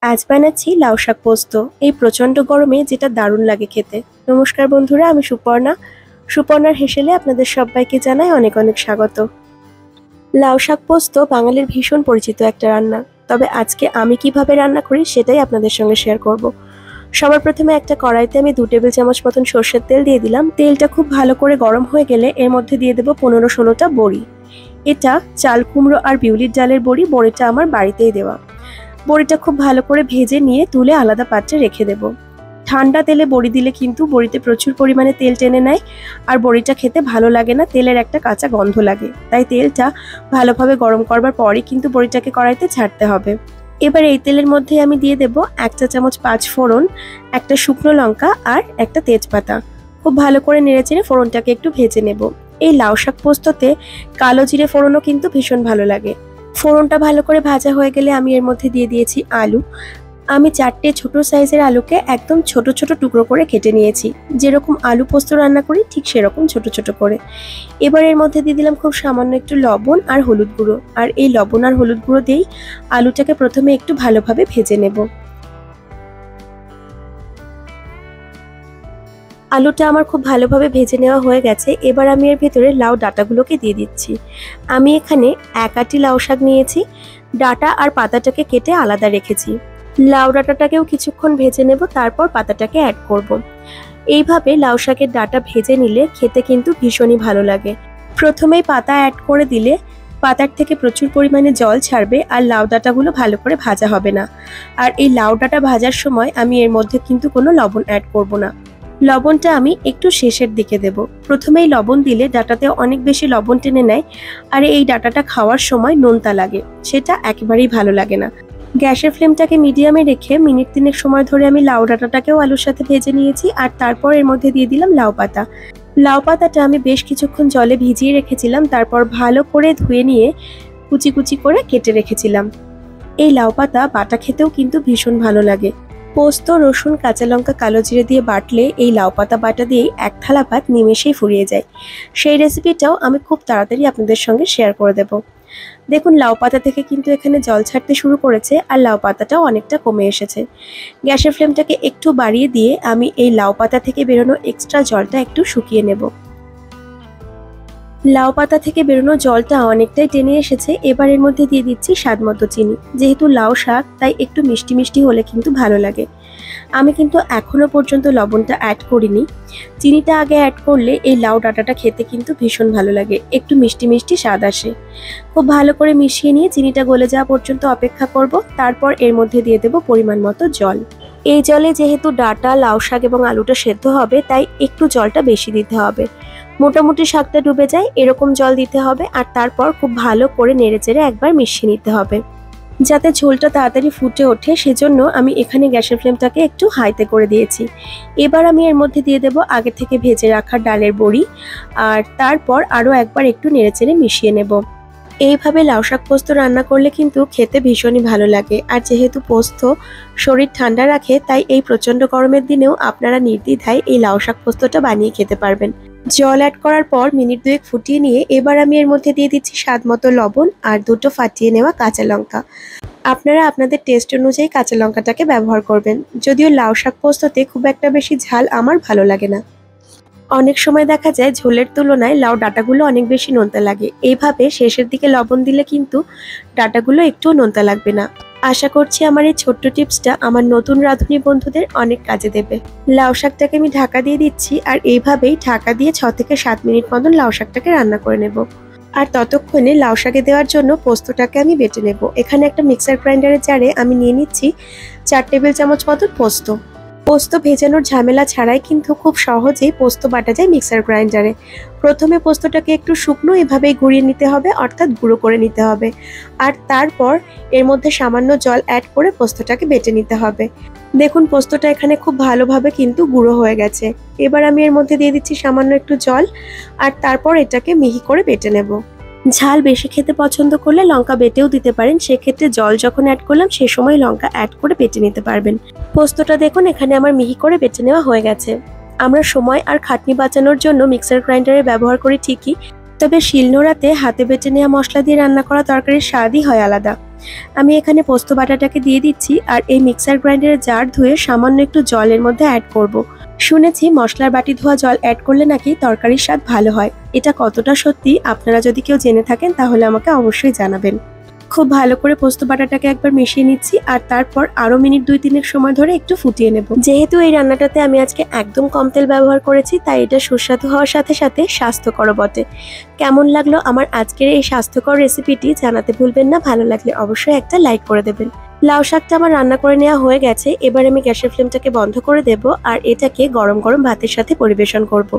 আজ বানাচ্ছি লাউ শাক পোস্ত। এই প্রচন্ড গরমে যেটা দারুণ লাগে খেতে। নমস্কার বন্ধুরা, আমি সুপর্ণা। সুপর্ণার হেসেলে আপনাদের সবাইকে জানাই অনেক অনেক স্বাগত। লাউ শাক পোস্ত বাঙালির ভীষণ পরিচিত একটা রান্না। তবে আজকে আমি কিভাবে রান্না করি সেটাই আপনাদের সঙ্গে শেয়ার করব। সবার প্রথমে একটা কড়াইতে আমি 2 টেবিল চামচ মতন সর্ষের তেল দিয়ে দিলাম। তেলটা খুব ভালো করে গরম হয়ে গেলে এর মধ্যে দিয়ে দেবো 15-16টা বড়ি। এটা চাল কুমড়ো আর বিউলির ডালের বড়ি। বড়িটা আমার বাড়িতেই দেওয়া। বড়িটা খুব ভালো করে ভেজে নিয়ে তুলে আলাদা পাত্রে রেখে দেব। ঠান্ডা তেলে বড়ি দিলে কিন্তু বড়িতে প্রচুর পরিমাণে তেল টেনে নেয়, আর বড়িটা খেতে ভালো লাগে না, তেলের একটা কাঁচা গন্ধ লাগে। তাই তেলটা ভালোভাবে গরম করবার পরই কিন্তু বড়িটাকে কড়াইতে ছাড়তে হবে। এবার এই তেলের মধ্যে আমি দিয়ে দেব 1 চা চামচ 5 ফোড়ন, একটা শুকনো লঙ্কা আর একটা তেজপাতা। খুব ভালো করে নেড়েচেড়ে ফোড়নটাকে একটু ভেজে নেব। এই লাউ শাক পোস্ততে কালো জিরে ফোড়নও কিন্তু ভীষণ ভালো লাগে। ফোড়নটা ভালো করে ভাজা হয়ে গেলে আমি এর মধ্যে দিয়ে দিয়েছি আলু। আমি 4টে ছোট সাইজের আলুকে একদম ছোট ছোট টুকরো করে কেটে নিয়েছি। যেরকম আলু পোস্ত রান্না করি ঠিক সেরকম ছোট ছোট করে। এবার এর মধ্যে দিয়ে দিলাম খুব সামান্য একটু লবণ আর হলুদ গুঁড়ো। আর এই লবণ আর হলুদ গুঁড়ো দিয়েই আলুটাকে প্রথমে একটু ভালোভাবে ভেজে নেব। আলুটা আমার খুব ভালোভাবে ভেজে নেওয়া হয়ে গেছে। এবার আমি এর ভেতরে লাউ ডাঁটাগুলোকে দিয়ে দিচ্ছি। আমি এখানে 1 আঁটি লাউ শাক নিয়েছি। ডাঁটা আর পাতাটাকে কেটে আলাদা রেখেছি। লাউ ডাঁটাটাকেও কিছুক্ষণ ভেজে নেব, তারপর পাতাটাকে অ্যাড করব। এইভাবে লাউ শাকের ডাঁটা ভেজে নিলে খেতে কিন্তু ভীষণই ভালো লাগে। প্রথমেই পাতা অ্যাড করে দিলে পাতার থেকে প্রচুর পরিমাণে জল ছাড়বে, আর লাউ ডাঁটাগুলো ভালো করে ভাজা হবে না। আর এই লাউ ডাঁটা ভাজার সময় আমি এর মধ্যে কিন্তু কোনো লবণ অ্যাড করব না। লবণটা আমি একটু শেষের দিকে দেব। প্রথমেই লবণ দিলে ডাঁটাতে অনেক বেশি লবণ টেনে নেয়, আর এই ডাঁটাটা খাওয়ার সময় নোনতা লাগে, সেটা একেবারেই ভালো লাগে না। গ্যাসের ফ্লেমটাকে মিডিয়ামে রেখে মিনিট 3 সময় ধরে আমি লাউ ডাঁটাটাকেও আলুর সাথে ভেজে নিয়েছি। আর তারপর এর মধ্যে দিয়ে দিলাম লাউ পাতা। লাউ পাতাটা আমি বেশ কিছুক্ষণ জলে ভিজিয়ে রেখেছিলাম, তারপর ভালো করে ধুয়ে নিয়ে কুচি কুচি করে কেটে রেখেছিলাম। এই লাউ পাতা বাটা খেতেও কিন্তু ভীষণ ভালো লাগে। পোস্ত, রসুন, কাঁচা লঙ্কা, কালো জিরে দিয়ে বাটলে এই লাউ পাতা বাটা দিয়েই 1 থালা ভাত নিমেষেই ফুরিয়ে যায়। সেই রেসিপিটাও আমি খুব তাড়াতাড়ি আপনাদের সঙ্গে শেয়ার করে দেব। দেখুন, লাউ পাতা থেকে কিন্তু এখানে জল ছাড়তে শুরু করেছে, আর লাউ পাতাটাও অনেকটা কমে এসেছে। গ্যাসের ফ্লেমটাকে একটু বাড়িয়ে দিয়ে আমি এই লাউ পাতা থেকে বেরোনো এক্সট্রা জলটা একটু শুকিয়ে নেব। লাউ পাতা থেকে বেরোনো জলটা অনেকটাই টেনে এসেছে। এবার এর মধ্যে দিয়ে দিচ্ছি স্বাদ মতো চিনি। যেহেতু লাউ শাক তাই একটু মিষ্টি মিষ্টি হলে কিন্তু ভালো লাগে। আমি কিন্তু এখনো পর্যন্ত লবণটা অ্যাড করিনি। চিনিটা আগে অ্যাড করলে এই লাউ ডাঁটাটা খেতে কিন্তু ভীষণ ভালো লাগে, একটু মিষ্টি মিষ্টি স্বাদ আসে। খুব ভালো করে মিশিয়ে নিয়ে চিনিটা গলে যাওয়া পর্যন্ত অপেক্ষা করব। তারপর এর মধ্যে দিয়ে দেব পরিমাণ মতো জল। এই জলে যেহেতু ডাঁটা, লাউ শাক এবং আলুটা সেদ্ধ হবে, তাই একটু জলটা বেশি দিতে হবে। মোটামুটি শাকটা ডুবে যায় এরকম জল দিতে হবে। আর তারপর খুব ভালো করে নেড়েচেড়ে একবার মিশিয়ে নিতে হবে, যাতে ঝোলটা তাড়াতাড়ি ফুটে ওঠে। সেজন্য আমি এখানে গ্যাসের ফ্লেমটাকে একটু হাইতে করে দিয়েছি। এবার আমি এর মধ্যে দিয়ে দেব আগে থেকে ভেজে রাখা ডালের বড়ি, আর তারপর আরও একবার একটু নেড়েচেড়ে মিশিয়ে নেব। এইভাবে লাউ শাক পোস্ত রান্না করলে কিন্তু খেতে ভীষণই ভালো লাগে। আর যেহেতু পোস্ত শরীর ঠান্ডা রাখে, তাই এই প্রচণ্ড গরমের দিনেও আপনারা নির্দ্বিধায় এই লাউ শাক পোস্তটা বানিয়ে খেতে পারবেন। জল অ্যাড করার পর মিনিট 2 ফুটিয়ে নিয়ে এবার আমি এর মধ্যে দিয়ে দিচ্ছি স্বাদ মতো লবণ আর 2টো ফাটিয়ে নেওয়া কাঁচা লঙ্কা। আপনারা আপনাদের টেস্ট অনুযায়ী কাঁচা লঙ্কাটাকে ব্যবহার করবেন। যদিও লাউ শাক পোস্ততে খুব একটা বেশি ঝাল আমার ভালো লাগে না। অনেক সময় দেখা যায় ঝোলের তুলনায় লাউ ডাঁটাগুলো অনেক বেশি নোনতা লাগে। এইভাবে শেষের দিকে লবণ দিলে কিন্তু ডাঁটাগুলো একটুও নোনতা লাগবে না। আশা করছি আমার এই ছোট্ট টিপসটা আমার নতুন রাঁধুনি বন্ধুদের অনেক কাজে দেবে। লাউ শাকটাকে আমি ঢাকা দিয়ে দিচ্ছি, আর এইভাবেই ঢাকা দিয়ে 6 থেকে 7 মিনিট মতন লাউ শাকটাকে রান্না করে নেব। আর ততক্ষণে লাউ শাকে দেওয়ার জন্য পোস্তটাকে আমি বেটে নেব। এখানে একটা মিক্সার গ্রাইন্ডারের জারে আমি নিয়ে নিচ্ছি 4 টেবিল চামচ মতন পোস্ত। পোস্ত ভেজানোর ঝামেলা ছাড়াই কিন্তু খুব সহজেই পোস্ত বাটা যায় মিক্সার গ্রাইন্ডারে। প্রথমে পোস্তটাকে একটু শুকনো এভাবেই গুঁড়িয়ে নিতে হবে, অর্থাৎ গুঁড়ো করে নিতে হবে। আর তারপর এর মধ্যে সামান্য জল অ্যাড করে পোস্তটাকে বেটে নিতে হবে। দেখুন, পোস্তটা এখানে খুব ভালোভাবে কিন্তু গুঁড়ো হয়ে গেছে। এবার আমি এর মধ্যে দিয়ে দিচ্ছি সামান্য একটু জল, আর তারপর এটাকে মিহি করে বেটে নেব। ঝাল বেশি খেতে পছন্দ করলে লঙ্কা বেটেও দিতে পারেন। সেক্ষেত্রে জল যখন অ্যাড করলাম সে সময় লঙ্কা অ্যাড করে বেটে নিতে পারবেন। পোস্তটা দেখুন এখানে আমার মিহি করে বেটে নেওয়া হয়ে গেছে। আমরা সময় আর খাটনি বাঁচানোর জন্য মিক্সার গ্রাইন্ডারে ব্যবহার করি ঠিকই, তবে শিলনোড়াতে হাতে বেটে নেওয়া মশলা দিয়ে রান্না করা তরকারির স্বাদই হয় আলাদা। আমি এখানে পোস্ত বাটাটাকে দিয়ে দিচ্ছি আর এই মিক্সার গ্রাইন্ডারের জার ধুয়ে সামান্য একটু জলের মধ্যে অ্যাড করব। শুনেছি মশলার বাটি ধোয়া জল অ্যাড করলে নাকি তরকারির স্বাদ ভালো হয়। এটা কতটা সত্যি আপনারা যদি কেউ জেনে থাকেন তাহলে আমাকে অবশ্যই জানাবেন। খুব ভালো করে পোস্ত বাটাটাকে একবার মিশিয়ে নিচ্ছি আর তারপর আরো মিনিট 2-3 সময় ধরে একটু ফুটিয়ে নেব। যেহেতু এই রান্নাটাতে আমি আজকে একদম কম তেল ব্যবহার করেছি তাই এটা সুস্বাদু হওয়ার সাথে সাথে স্বাস্থ্যকর বটে। কেমন লাগলো আমার আজকের এই স্বাস্থ্যকর রেসিপিটি জানাতে ভুলবেন না। ভালো লাগলে অবশ্যই একটা লাইক করে দেবেন। লাউ শাকটা আমার রান্না করে নেওয়া হয়ে গেছে। এবার আমি গ্যাসের ফ্লেমটাকে বন্ধ করে দেব আর এটাকে গরম গরম ভাতের সাথে পরিবেশন করব।